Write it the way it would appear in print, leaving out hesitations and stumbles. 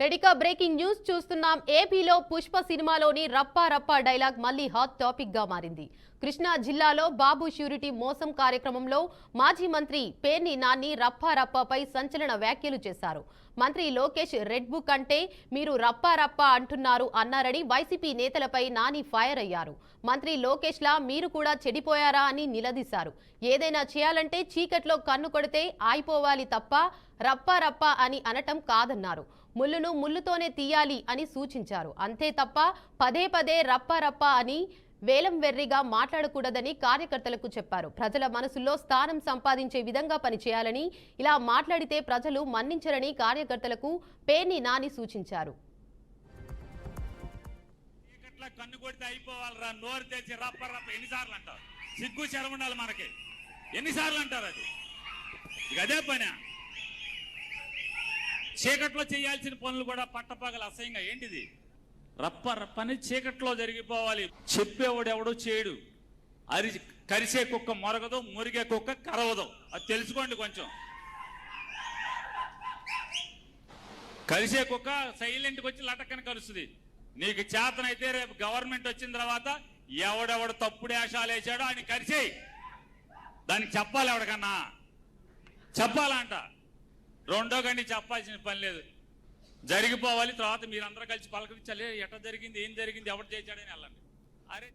రెడికా breaking news చూస్తున్నాం. ఏపీలో పుష్ప సినిమాలోని రప్పా రప్పా డైలాగ్ మళ్ళీ హాట్ టాపిక్ గా మారింది. కృష్ణా జిల్లాలో బాబు ష్యూరిటీ మోసం కార్యక్రమంలో మాజీ మంత్రి పేర్ని నాని రప్పా రప్పాపై సంచలన వ్యాఖ్యలు చేశారు. మంత్రి లోకేష్ రెడ్ బుక్ అంటే మీరు రప్పా రప్పా అంటున్నారు అన్నారని వైసీపీ నేతలపై నాని ఫైర్ అయ్యారు. మంత్రి లోకేష్ లా మీరు కూడా చెడిపోయారా అని నిలదీశారు. ఏదైనా చేయాలంటే చీకట్లో కన్ను కొడితే ఆయిపోవాలి తప్ప రప్పా రప్పా అని అనటం కాదన్నారు. ముళ్ళును ముళ్ళుతోనే తీయాలి అని సూచించారు. అంతే తప్ప పదే పదే రప్పా రప్పా అని వేలం వెర్రిగా మాట్లాడకూడదని కార్యకర్తలకు చెప్పారు. ప్రజల మనసుల్లో స్థానం సంపాదించే విధంగా పనిచేయాలని, ఇలా మాట్లాడితే ప్రజలు మన్నించరని కార్యకర్తలకు పేర్ని నాని సూచించారు. చీకట్లో చేయాల్సిన పనులు కూడా పట్టపగల అసహ్యంగా ఏంటిది? రప్ప రప్పని చీకట్లో జరిగిపోవాలి. చెప్పేవాడు ఎవడో చేయడు. కరిసే కుక్క మొరగదు, మురిగే కుక్క కరవదు. అది తెలుసుకోండి. కొంచెం కరిసే కుక్క సైలెంట్కి వచ్చి లటక్కని కలుస్తుంది. నీకు చేతనైతే రేపు గవర్నమెంట్ వచ్చిన తర్వాత ఎవడెవడు తప్పుడు వేషాలు వేసాడో ఆయన కరిసేయి. దానికి చెప్పాలి, ఎవడికన్నా చెప్పాలంట. రెండో గండి చెప్పాల్సిన పని లేదు. జరిగిపోవాలి. తర్వాత మీరందరూ కలిసి పలకరించాలి. ఎట్లా జరిగింది, ఏం జరిగింది, ఎవరు చేశాడని వెళ్ళండి. అరే